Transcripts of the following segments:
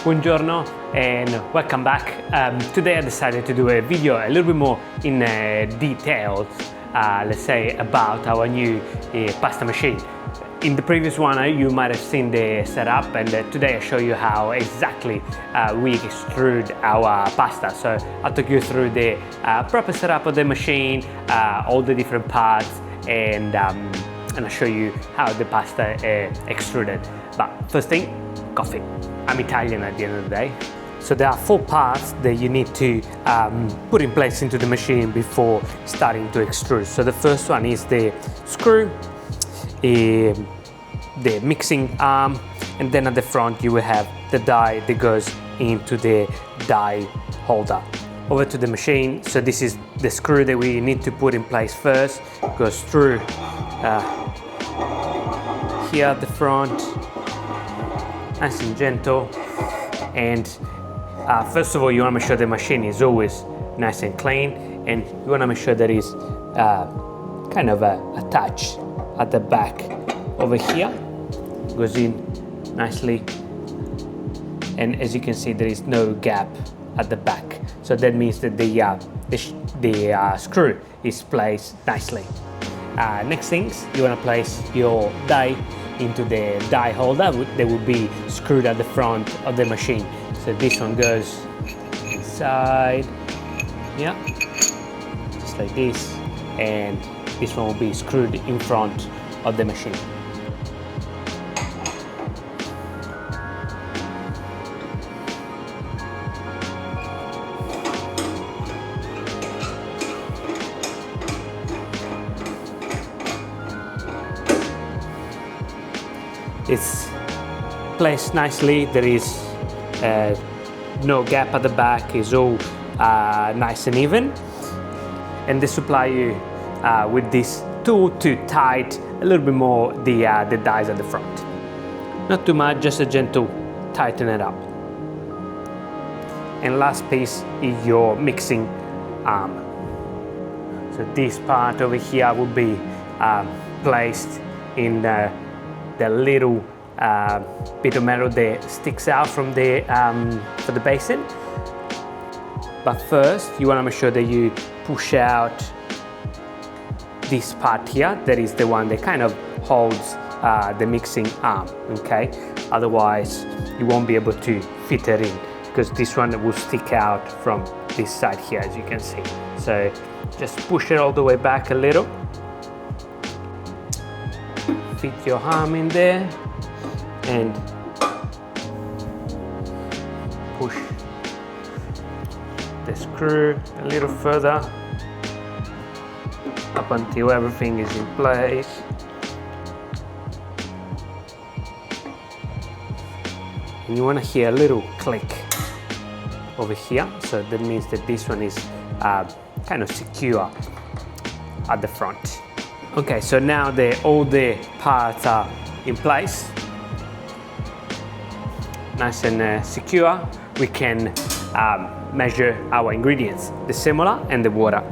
Buongiorno and welcome back. Today I decided to do a video a little bit more in detail, let's say, about our new pasta machine. In the previous one you might have seen the setup, and today I show you how exactly we extrude our pasta. So I'll talk you through the proper setup of the machine, all the different parts, and I'll show you how the pasta extruded. But first thing, coffee. I'm Italian at the end of the day. So there are 4 parts that you need to put in place into the machine before starting to extrude. So the first one is the screw, the mixing arm, and then at the front you will have the die that goes into the die holder. Over to the machine. So this is the screw that we need to put in place first. Goes through here at the front, nice and gentle. And first of all, you want to make sure the machine is always nice and clean, and you want to make sure there is kind of a touch at the back over here. Goes in nicely, and as you can see, there is no gap at the back. So that means that the screw is placed nicely. Next things, you want to place your die into the die holder that will be screwed at the front of the machine. So this one goes inside, yeah, just like this, and this one will be screwed in front of the machine. It's placed nicely. There is no gap at the back. It's all nice and even. And they supply you with this tool to tighten a little bit more the dies at the front. Not too much, just a gentle tighten it up. And last piece is your mixing arm. So this part over here will be placed in the little bit of metal that sticks out from the for the basin. But first you want to make sure that you push out this part here. That is the one that kind of holds the mixing arm, okay? Otherwise you won't be able to fit it in, because this one will stick out from this side here, as you can see. So just push it all the way back a little. Fit your arm in there and push the screw a little further up until everything is in place. And you want to hear a little click over here, so that means that this one is kind of secure at the front. Okay, so now all the parts are in place, nice and secure. We can measure our ingredients, the semolina and the water.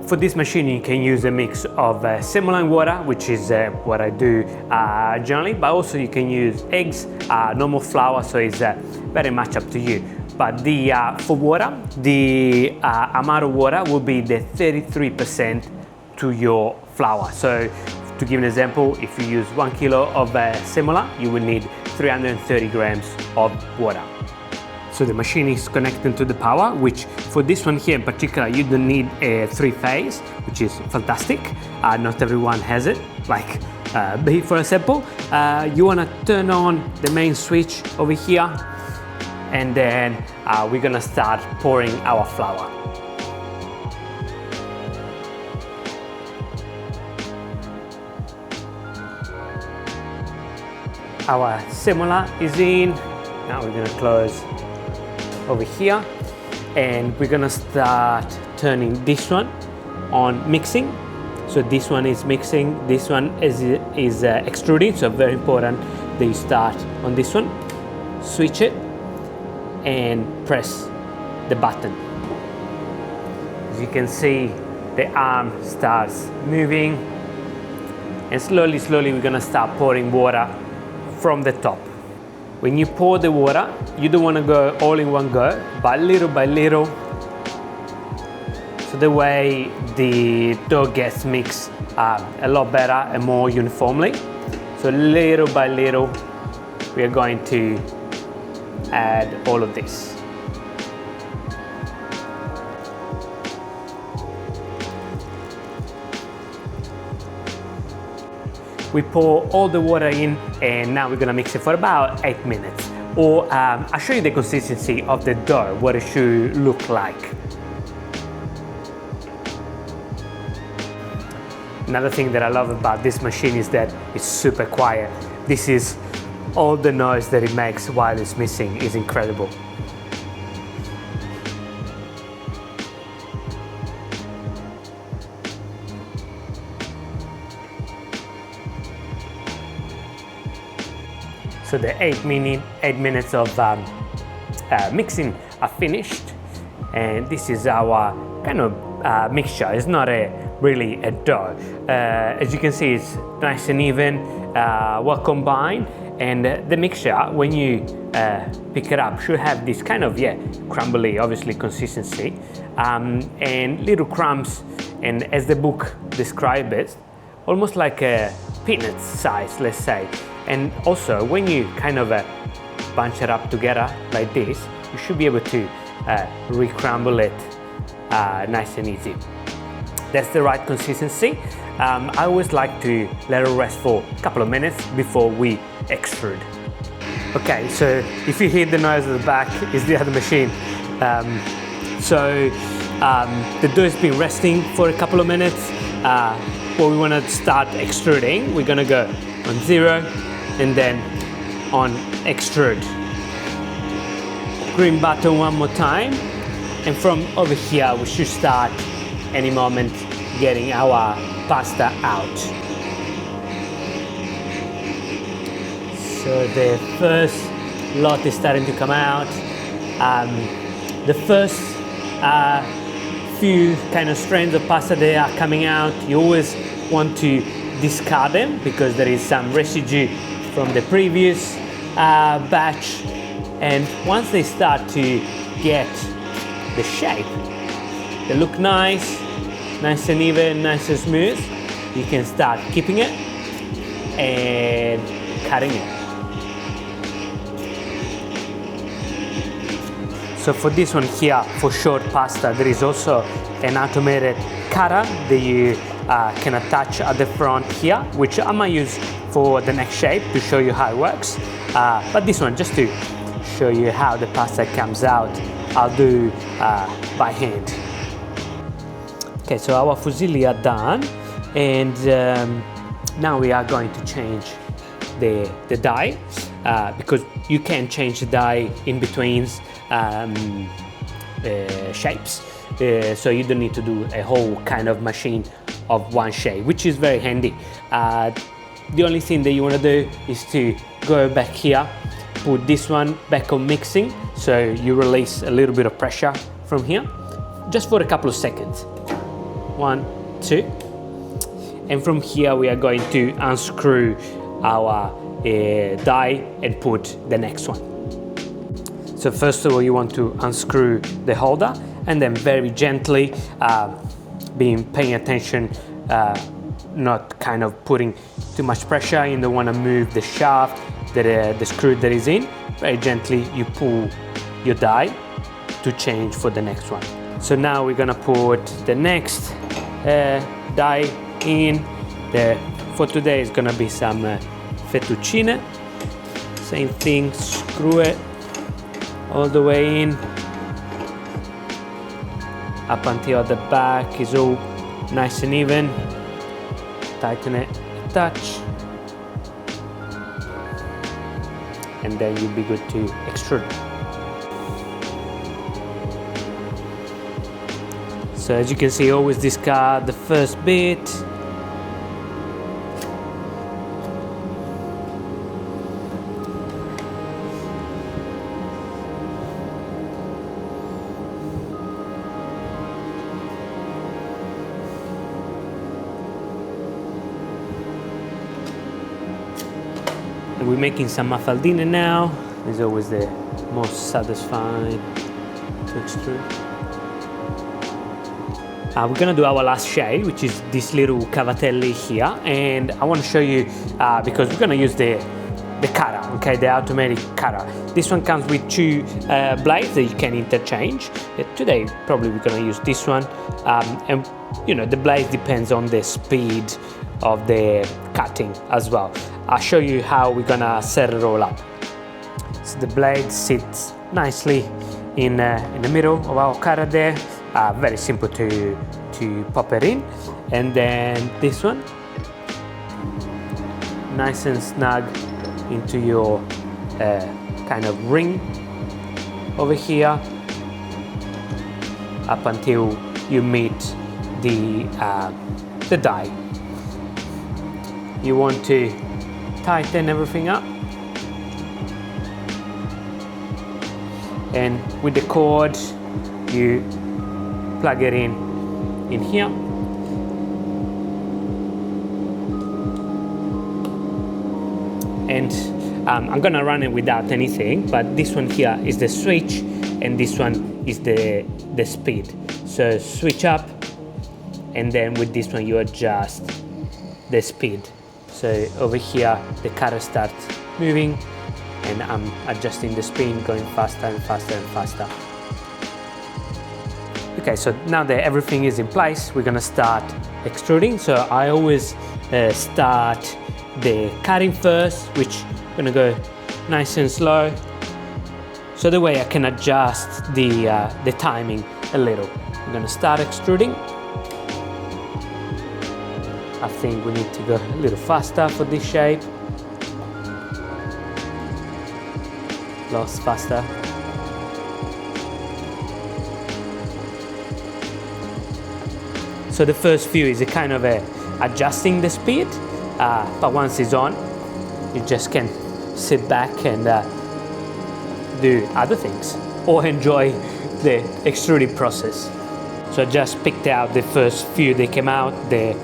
For this machine you can use a mix of semolina and water, which is what I do generally, but also you can use eggs, normal flour, so it's very much up to you. But for water, the amount of water will be the 33% to your flour. So to give an example, if you use 1 kilo of semolina, you will need 330 grams of water. So the machine is connected to the power, which for this one here in particular, you don't need a 3-phase, which is fantastic. Not everyone has it, like me for example. You want to turn on the main switch over here, and then we're gonna start pouring our flour. Our semolina is in. Now we're gonna close over here, and we're gonna start turning this one on mixing. So this one is mixing, this one is extruding, so very important that you start on this one. Switch it and press the button. As you can see, the arm starts moving, and slowly we're gonna start pouring water from the top. when you pour the water, you don't want to go all in one go, but little by little, so the way the dough gets mixed a lot better and more uniformly. So little by little, we are going to add all of this. We pour all the water in, and now we're gonna mix it for about 8 minutes. Or I'll show you the consistency of the dough, what it should look like. Another thing that I love about this machine is that it's super quiet. This is all the noise that it makes while it's mixing is incredible. So the 8 minutes of mixing are finished, and this is our kind of mixture. It's not really a dough. As you can see, it's nice and even, well combined, and the mixture, when you pick it up, should have this kind of crumbly, obviously, consistency, and little crumbs, and as the book describes it, almost like a peanut size, let's say. And also, when you kind of bunch it up together like this, you should be able to re-crumble it nice and easy. That's the right consistency. I always like to let it rest for a couple of minutes before we extrude. Okay, so if you hear the noise at the back, it's the other machine. The dough has been resting for a couple of minutes. Well, we want to start extruding. We're gonna go on 0 and then on extrude. Green button one more time, and from over here we should start any moment getting our pasta out. So the first lot is starting to come out. The first few kind of strands of pasta that are coming out, you always want to discard them because there is some residue from the previous batch, and once they start to get the shape, they look nice and even, nice and smooth, you can start keeping it and cutting it. So for this one here, for short pasta, there is also an automated cutter that you can attach at the front here, which I might use for the next shape to show you how it works. But this one, just to show you how the pasta comes out, I'll do by hand. Okay, so our fusilli are done, and now we are going to change the die, because you can change the die in between shapes. So you don't need to do a whole kind of machine of one shape, which is very handy. The only thing that you want to do is to go back here, put this one back on mixing, so you release a little bit of pressure from here, just for a couple of seconds. 1, 2, and from here we are going to unscrew our die and put the next one. So first of all, you want to unscrew the holder, and then very gently, paying attention, not kind of putting too much pressure. You don't want to move the shaft, the screw that is in. Very gently you pull your die to change for the next one. So now we're gonna put the next die in. For today is gonna be some fettuccine. Same thing, screw it all the way in, up until the back is all nice and even. Tighten it a touch, and then you'll be good to extrude. So as you can see, always discard the first bit. And we're making some mafaldine now. is always the most satisfying to extrude. We're gonna do our last shade, which is this little cavatelli here, and I want to show you because we're gonna use the cutter, okay, the automatic cutter. This one comes with two blades that you can interchange. Today, probably we're gonna use this one, and you know, the blade depends on the speed of the cutting as well. I'll show you how we're gonna set it all up. So the blade sits nicely in the middle of our cutter there. Very simple to pop it in, and then this one, nice and snug into your kind of ring over here, up until you meet the die. You want to tighten everything up, and with the cord you plug it in here, and I'm gonna run it without anything, but this one here is the switch and this one is the speed. So switch up, and then with this one you adjust the speed. So over here the cutter starts moving and I'm adjusting the speed, going faster and faster and faster. Okay, so now that everything is in place, we're gonna start extruding. So I always start the cutting first, which I'm gonna go nice and slow, so the way I can adjust the timing a little. I'm gonna start extruding. I think we need to go a little faster for this shape. Lots faster. So the first few is a kind of adjusting the speed, but once it's on, you just can sit back and do other things or enjoy the extruding process. So I just picked out the first few that came out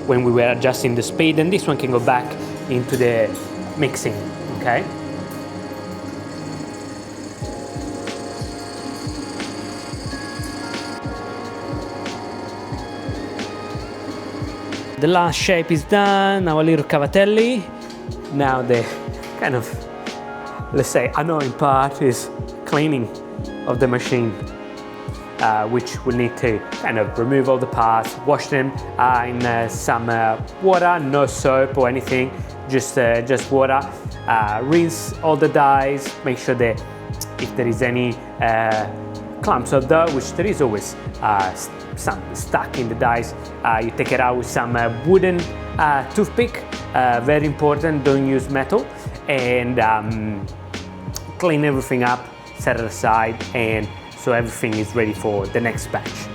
when we were adjusting the speed, and this one can go back into the mixing, okay? The last shape is done, our little cavatelli. Now the kind of, let's say, annoying part is cleaning of the machine, which we'll need to kind of remove all the parts, wash them in some water, no soap or anything, just water. Rinse all the dies, make sure that if there is any clumps of dough, which there is always some stuck in the dies, you take it out with some wooden toothpick, very important, don't use metal, and clean everything up, set it aside, and so everything is ready for the next batch.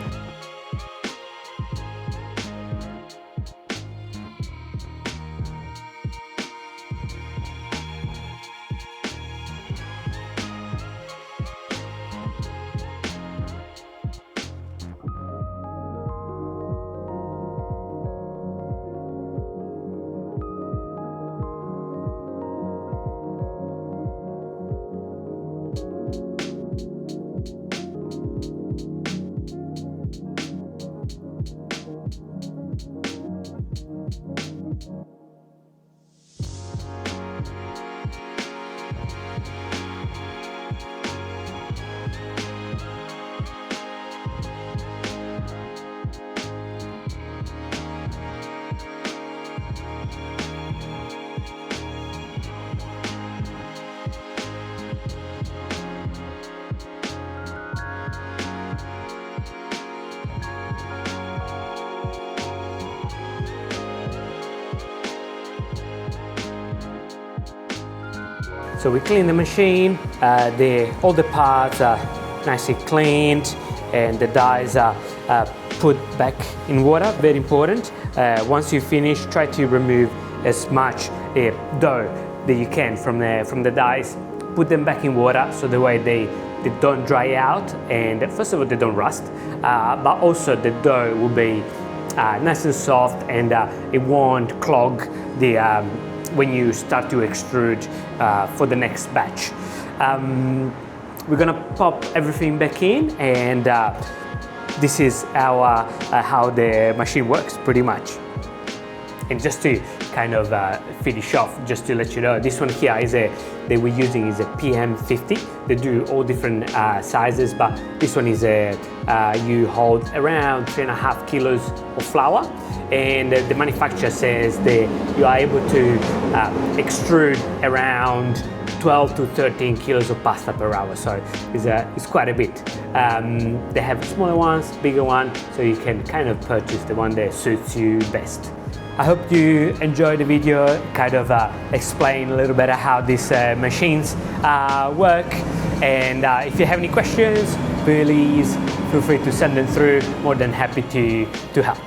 So we clean the machine, all the parts are nicely cleaned, and the dies are put back in water, very important. Once you finish, try to remove as much dough that you can from the dies. Put them back in water so the way they don't dry out, and first of all they don't rust, but also the dough will be nice and soft, and it won't clog when you start to extrude for the next batch. We're gonna pop everything back in, and this is our how the machine works pretty much. And just to kind of finish off, just to let you know, this one here is that we're using is a PM50. They do all different sizes, but this one is you hold around 3.5 kilos of flour, and the manufacturer says that you are able to extrude around 12 to 13 kilos of pasta per hour, so it's quite a bit. They have smaller ones, bigger ones, so you can kind of purchase the one that suits you best. I hope you enjoyed the video, kind of explain a little better how these machines work, and if you have any questions, please feel free to send them through. More than happy to help.